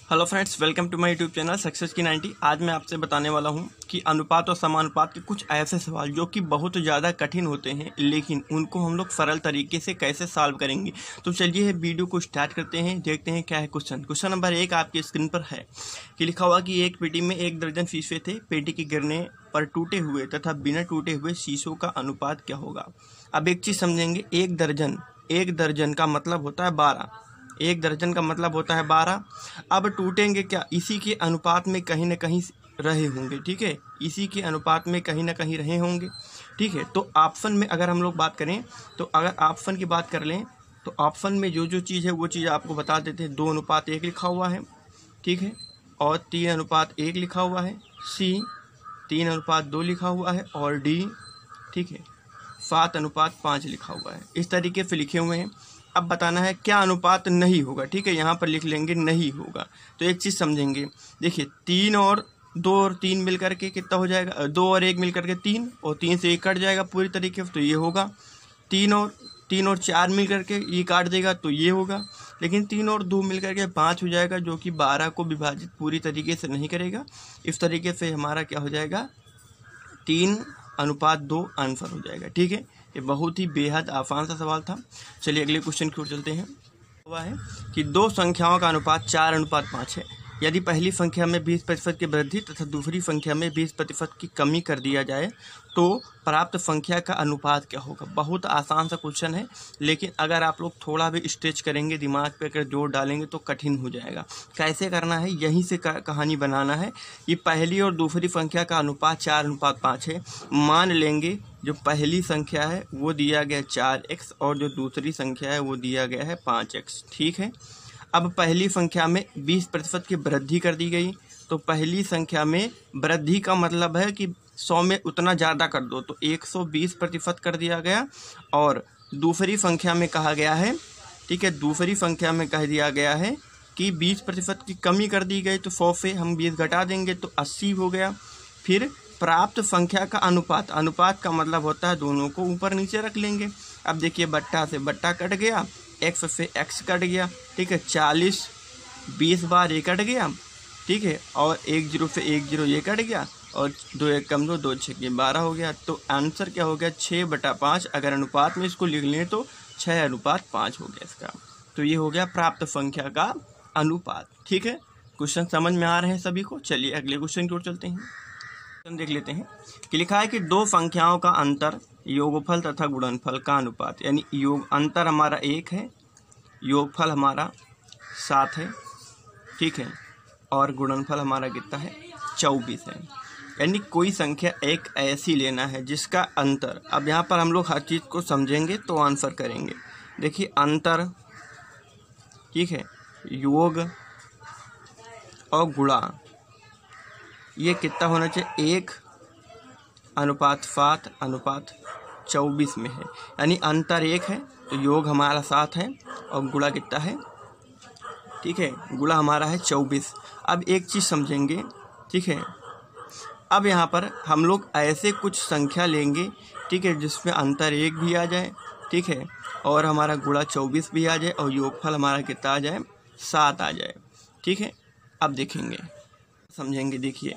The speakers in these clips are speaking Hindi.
Hello friends, welcome to my YouTube channel success की 90। आज मैं आपसे बताने वाला हूं कि अनुपात और समानुपात के कुछ ऐसे सवाल जो कि बहुत ज़्यादा कठिन होते हैं, लेकिन उनको हम लोग सरल तरीके से कैसे सॉल्व करेंगे। तो चलिए वीडियो को स्टार्ट करते हैं, देखते हैं क्या है क्वेश्चन नंबर 1 आपकी स्क्रीन पर है कि लिखा हुआ कि एक पेटी में 1 दर्जन शीशे थे। पेटी के गिरने पर टूटे हुए तथा बिना टूटे हुए शीशों का अनुपात क्या होगा। अब एक चीज़ समझेंगे, एक दर्जन का मतलब होता है 12। एक दर्जन का मतलब होता है 12। अब टूटेंगे क्या, इसी के अनुपात में कहीं ना कहीं रहे होंगे। ठीक है, इसी के अनुपात में कहीं ना कहीं रहे होंगे। ठीक है, तो ऑप्शन में अगर हम लोग बात करें, तो अगर ऑप्शन की बात कर लें तो ऑप्शन में जो जो चीज़ है वो चीज़ आपको बता देते हैं। 2:1 लिखा हुआ है, ठीक है, और 3:1 लिखा हुआ है। सी 3:2 लिखा हुआ है, और डी ठीक है 7:5 लिखा हुआ है। इस तरीके से लिखे हुए हैं। अब बताना है क्या अनुपात नहीं होगा। ठीक है, यहाँ पर लिख लेंगे नहीं होगा। तो एक चीज़ समझेंगे, देखिए 3 और 2 और 3 मिल करके कितना हो जाएगा, 2 और 1 मिल करके 3, और 3 से 1 कट जाएगा पूरी तरीके से, तो ये होगा। 3 और 4 मिल करके ये काट देगा तो ये होगा। लेकिन 3 और 2 मिल करके 5 हो जाएगा, जो कि 12 को विभाजित पूरी तरीके से नहीं करेगा। इस तरीके से हमारा क्या हो जाएगा, 3:2 आंसर हो जाएगा। ठीक है, ये बहुत ही बेहद आसान सा सवाल था। चलिए अगले क्वेश्चन की ओर चलते हैं। हुआ है कि 2 संख्याओं का अनुपात 4:5 है। यदि पहली संख्या में 20% की वृद्धि तथा दूसरी संख्या में 20% की कमी कर दिया जाए तो प्राप्त संख्या का अनुपात क्या होगा। बहुत आसान सा क्वेश्चन है, लेकिन अगर आप लोग थोड़ा भी स्ट्रेच करेंगे, दिमाग पे अगर जोर डालेंगे तो कठिन हो जाएगा। कैसे करना है, यहीं से कहानी बनाना है। ये पहली और दूसरी संख्या का अनुपात 4:5 है। मान लेंगे जो पहली संख्या है वो दिया गया 4x और जो दूसरी संख्या है वो दिया गया है 5x। ठीक है, अब पहली संख्या में 20% की वृद्धि कर दी गई, तो पहली संख्या में वृद्धि का मतलब है कि 100 में उतना ज़्यादा कर दो, तो 120% कर दिया गया। और दूसरी संख्या में कहा गया है, ठीक है, दूसरी संख्या में कह दिया गया है कि 20% की कमी कर दी गई, तो 100 से हम 20 घटा देंगे तो 80 हो गया। फिर प्राप्त संख्या का अनुपात, अनुपात का मतलब होता है दोनों को ऊपर नीचे रख लेंगे। अब देखिए बट्टा से बट्टा कट गया, x से x कट गया। ठीक है, 40 20 बार ये कट गया। ठीक है, और 1 0 से 1 0 ये कट गया, और 2 1 कम 2 2 6 12 हो गया। तो आंसर क्या हो गया, 6/5। अगर अनुपात में इसको लिख लें तो 6:5 हो गया इसका। तो ये हो गया प्राप्त संख्या का अनुपात। ठीक है, क्वेश्चन समझ में आ रहे हैं सभी को। चलिए अगले क्वेश्चन की ओर चलते हैं। देख लेते हैं कि लिखा है कि 2 संख्याओं का अंतर योगफल तथा गुणनफल का अनुपात, यानी योग अंतर हमारा 1 है, योगफल हमारा 7 है। ठीक है, और गुणनफल हमारा कितना है, 24 है। यानी कोई संख्या एक ऐसी लेना है जिसका अंतर, अब यहाँ पर हम लोग हर चीज़ को समझेंगे तो आंसर करेंगे। देखिए अंतर, ठीक है, योग और गुणा, ये कितना होना चाहिए, 1:7:24 में है। यानी अंतर 1 है तो योग हमारा 7 है और गुणा कितना है, ठीक है, गुणा हमारा है 24। अब एक चीज़ समझेंगे, ठीक है, अब यहाँ पर हम लोग ऐसे कुछ संख्या लेंगे, ठीक है, जिसमें अंतर 1 भी आ जाए, ठीक है, और हमारा गुणा 24 भी आ जाए, और योगफल हमारा कितना आ जाए, 7 आ जाए। ठीक है, अब देखेंगे समझेंगे। देखिए,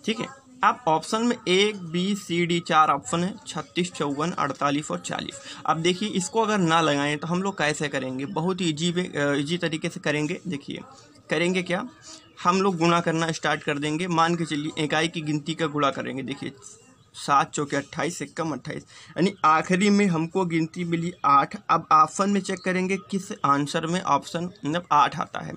ठीक है, अब ऑप्शन में 1 B C D 4 ऑप्शन है, 36 54 48 और 40। अब देखिए इसको अगर ना लगाएं तो हम लोग कैसे करेंगे, बहुत इजी तरीके से करेंगे। देखिए करेंगे क्या, हम लोग गुणा करना स्टार्ट कर देंगे। मान के चलिए इकाई की गिनती का गुणा करेंगे। देखिए 7 चौके 28, एकम 28, यानी आखिरी में हमको गिनती मिली 8। अब ऑप्शन में चेक करेंगे किस आंसर में ऑप्शन मतलब 8 आता है,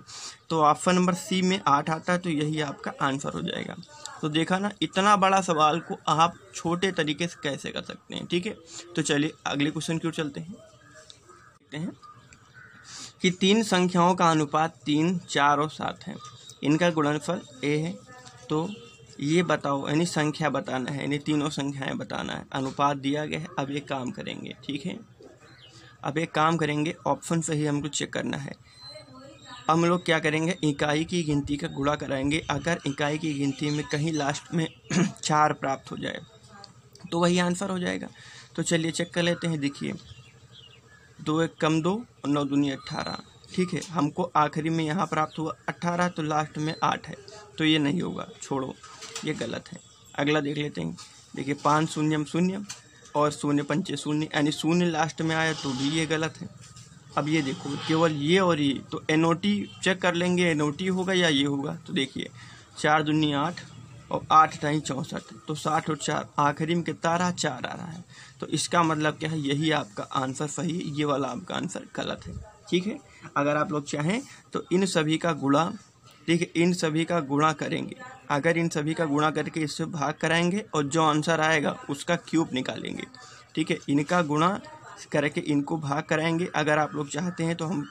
तो ऑप्शन नंबर सी में 8 आता है, तो यही आपका आंसर हो जाएगा। तो देखा ना, इतना बड़ा सवाल को आप छोटे तरीके से कैसे कर सकते हैं। ठीक है, तो चलिए अगले क्वेश्चन की ओर चलते हैं। देखते हैं कि 3 संख्याओं का अनुपात 3 4 और 7 है, इनका गुणनफल a है। तो ये बताओ, यानी संख्या बताना है, यानी तीनों संख्याएं बताना है, अनुपात दिया गया है। अब एक काम करेंगे, ठीक है, अब एक काम करेंगे, ऑप्शन से ही हमको चेक करना है। अब हम लोग क्या करेंगे, इकाई की गिनती का गुणा कराएंगे। अगर इकाई की गिनती में कहीं लास्ट में 4 प्राप्त हो जाए तो वही आंसर हो जाएगा। तो चलिए चेक कर लेते हैं। देखिए 2 1 कम 2 और 9 दूनी 18, ठीक है। हमको आखिरी में यहाँ प्राप्त हुआ 18, तो लास्ट में 8 है, तो ये नहीं होगा, छोड़ो, ये गलत है। अगला देख लेते हैं। देखिए 5 शून्यम शून्यम और 0 पंचे शून्य, यानी शून्य लास्ट में आया तो भी ये गलत है। अब ये देखो केवल ये और ये, तो NOT चेक कर लेंगे, NOT होगा या ये होगा। तो देखिए 4 दूनी 8 और 8 टाइम 64, तो 60 और 4 आखिरी में कितना आ रहा है, 4 आ रहा है। तो इसका मतलब क्या है, यही आपका आंसर सही, ये वाला आपका आंसर गलत है। ठीक है। अगर आप लोग चाहें तो इन सभी का गुणा, ठीक है, इन सभी का गुणा करेंगे। अगर इन सभी का गुणा करके इससे भाग कराएंगे और जो आंसर आएगा उसका क्यूब निकालेंगे। ठीक है। इनका गुणा करके इनको भाग कराएंगे। अगर आप लोग चाहते हैं तो हम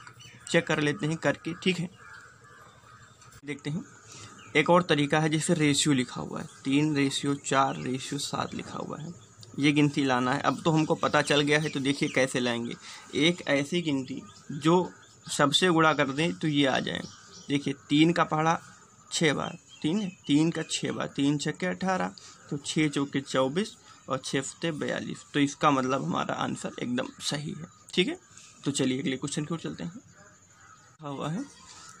चेक कर लेते हैं करके। ठीक है। देखते हैं एक और तरीका है जिससे रेशियो लिखा हुआ है, 3:4:7 लिखा हुआ है। ये गिनती लाना है। अब तो हमको पता चल गया है, तो देखिए कैसे लाएंगे। एक ऐसी गिनती जो सबसे गुणा कर दें तो ये आ जाए। देखिए 3 का पहाड़ा 6 बार, 3 है, 3 का 6 बार, 3 छक्के 18, तो 6 चौके 24 और 6 फते 42। तो इसका मतलब हमारा आंसर एकदम सही है। ठीक है। तो चलिए अगले क्वेश्चन की ओर चलते हैं। हुआ है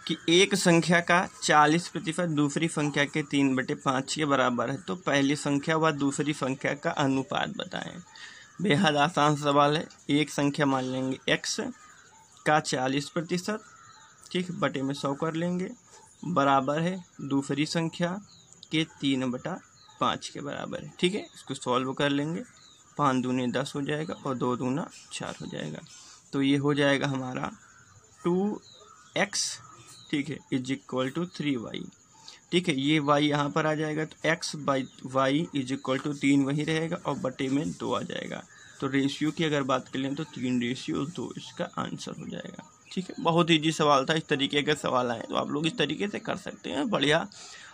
कि एक संख्या का 40% दूसरी संख्या के 3/5 के बराबर है, तो पहली संख्या व दूसरी संख्या का अनुपात बताएं। बेहद आसान सवाल है। एक संख्या मान लेंगे x का 40%, ठीक, बटे में 100 कर लेंगे, बराबर है दूसरी संख्या के 3/5 के बराबर है। ठीक है। इसको सॉल्व कर लेंगे, 5 दूनी 10 हो जाएगा और 2 दूना 4 हो जाएगा। तो ये हो जाएगा हमारा 2x, ठीक है, = 3y। ठीक है। ये y यहाँ पर आ जाएगा, तो x/y = 3 वही रहेगा और बटे में 2 आ जाएगा। तो रेशियो की अगर बात करें तो 3:2 इसका आंसर हो जाएगा। ठीक है। बहुत ईजी सवाल था। इस तरीके के सवाल आए तो आप लोग इस तरीके से कर सकते हैं, बढ़िया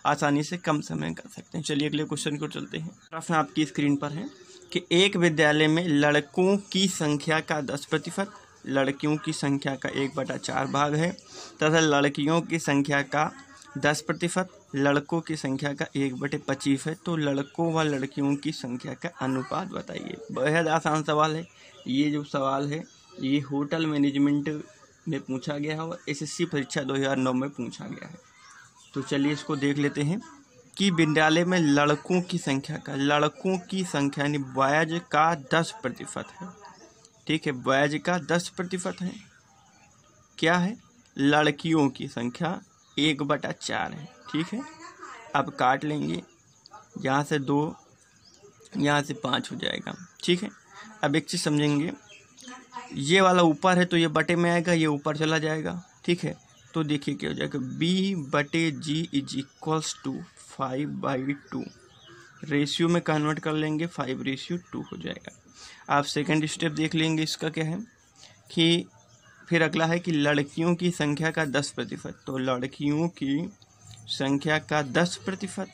आसानी से कम समय कर सकते हैं। चलिए अगले क्वेश्चन को चलते हैं। प्रश्न आपकी स्क्रीन पर है कि एक विद्यालय में लड़कों की संख्या का 10%, लड़कियों की संख्या का 1/4 भाग है तथा लड़कियों की संख्या का 10%, लड़कों की संख्या का 1/25 है। तो लड़कों व लड़कियों की संख्या का अनुपात बताइए। बेहद आसान सवाल है। ये जो सवाल है ये होटल मैनेजमेंट में पूछा गया है और SSC परीक्षा 2009 में पूछा गया है। तो चलिए इसको देख लेते हैं कि विद्यालय में लड़कों की संख्या यानी बॉयज का 10% है। ठीक है। बॉयज का 10% है। क्या है? लड़कियों की संख्या 1/4 है। ठीक है। अब काट लेंगे, यहाँ से 2, यहाँ से 5 हो जाएगा। ठीक है। अब एक चीज़ समझेंगे, ये वाला ऊपर है तो ये बटे में आएगा, ये ऊपर चला जाएगा। ठीक है। तो देखिए क्या हो जाएगा, B/G = 5/2। रेशियो में कन्वर्ट कर लेंगे, 5:2 हो जाएगा। आप सेकंड स्टेप देख लेंगे। इसका क्या है कि फिर अगला है कि लड़कियों की संख्या का 10%, तो लड़कियों की संख्या का 10%,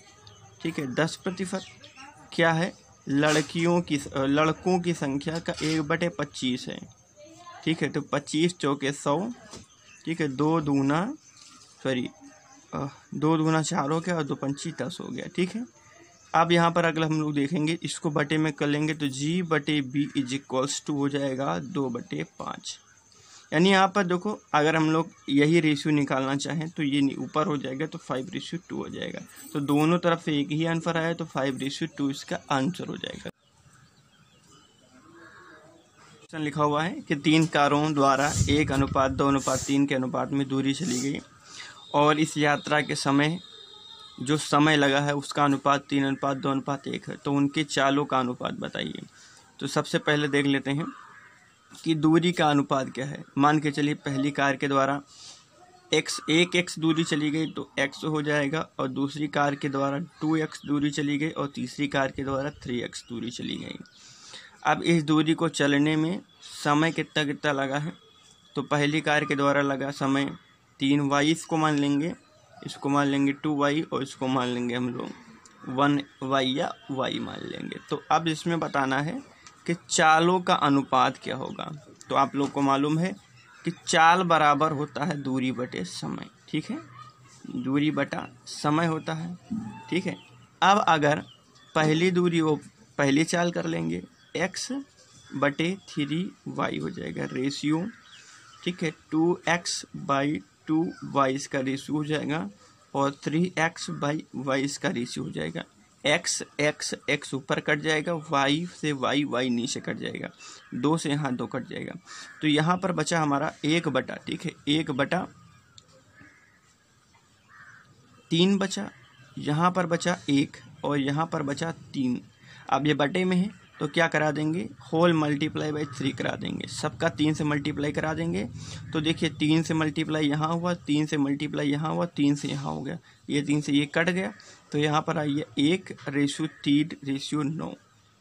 ठीक है, 10% क्या है, लड़कों की संख्या का 1/25 है। ठीक है। तो 25 चौके 100, ठीक है, 2 दूना 4 हो गया और 2 पंची 10 हो गया। ठीक है। अब यहाँ पर अगला हम लोग देखेंगे, इसको बटे में कर लेंगे तो G/B = हो जाएगा 2/5। यानी यहाँ पर देखो, अगर हम लोग यही रेशियो निकालना चाहें तो ये ऊपर हो जाएगा, तो 5:2 हो जाएगा। तो दोनों तरफ से एक ही आंसर आया, तो 5:2 इसका आंसर हो जाएगा। क्वेश्चन लिखा हुआ है कि 3 कारों द्वारा 1:2:3 के अनुपात में दूरी चली गई और इस यात्रा के समय जो समय लगा है उसका अनुपात 3:2:1 है, तो उनके चालों का अनुपात बताइए। तो सबसे पहले देख लेते हैं कि दूरी का अनुपात क्या है। मान के चलिए पहली कार के द्वारा 1x दूरी चली गई तो x हो जाएगा, और दूसरी कार के द्वारा 2x दूरी चली गई और तीसरी कार के द्वारा 3x दूरी चली गई। अब इस दूरी को चलने में समय कितना लगा है, तो पहली कार के द्वारा लगा समय 3y, इसको मान लेंगे, इसको मान लेंगे 2y और इसको मान लेंगे हम लोग 1y या y मान लेंगे। तो अब इसमें बताना है कि चालों का अनुपात क्या होगा। तो आप लोग को मालूम है कि चाल बराबर होता है दूरी बटे समय। ठीक है। दूरी बटा समय होता है। ठीक है। अब अगर पहली दूरी वो पहली चाल कर लेंगे, x/3y हो जाएगा रेशियो। ठीक है। 2x/2y इसका रेशियो हो जाएगा और 3x/y इसका रेशियो हो जाएगा। x ऊपर कट जाएगा, y से y नीचे कट जाएगा, 2 से यहाँ 2 कट जाएगा। तो यहाँ पर बचा हमारा 1/, ठीक है, 1/3 बचा, यहाँ पर बचा 1 और यहाँ पर बचा 3। अब ये बटे में है तो क्या करा देंगे, होल मल्टीप्लाई बाई 3 करा देंगे, सबका 3 से मल्टीप्लाई करा देंगे। तो देखिए 3 से मल्टीप्लाई यहाँ हुआ, 3 से मल्टीप्लाई यहाँ हुआ, 3 से यहाँ हो गया, ये 3 से ये कट गया। तो यहाँ पर आइए 1/3/9,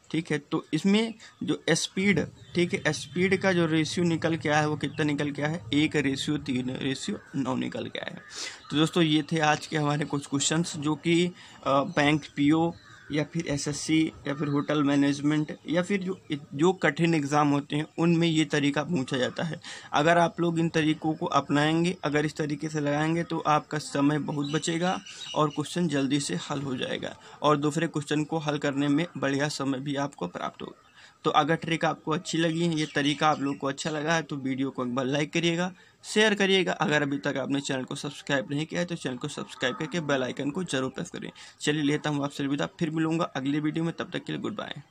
ठीक है। तो इसमें जो स्पीड, ठीक है, स्पीड का जो रेशियो निकल के आया है वो कितना निकल के आया है, 1/3/9 निकल के आया है। तो दोस्तों ये थे आज के हमारे कुछ क्वेश्चंस जो कि बैंक पीओ या फिर एसएससी या फिर होटल मैनेजमेंट या फिर जो कठिन एग्ज़ाम होते हैं उनमें ये तरीका पूछा जाता है। अगर आप लोग इन तरीक़ों को अपनाएंगे, अगर इस तरीके से लगाएंगे तो आपका समय बहुत बचेगा और क्वेश्चन जल्दी से हल हो जाएगा और दूसरे क्वेश्चन को हल करने में बढ़िया समय भी आपको प्राप्त होगा। तो अगर ट्रिक आपको अच्छी लगी है, ये तरीका आप लोग को अच्छा लगा है तो वीडियो को एक बार लाइक करिएगा, शेयर करिएगा। अगर अभी तक आपने चैनल को सब्सक्राइब नहीं किया है तो चैनल को सब्सक्राइब करके बेल आइकन को जरूर प्रेस करें। चलिए लेता हूँ आपसे विदा, फिर मिलूंगा अगली वीडियो में, तब तक के लिए गुड बाय।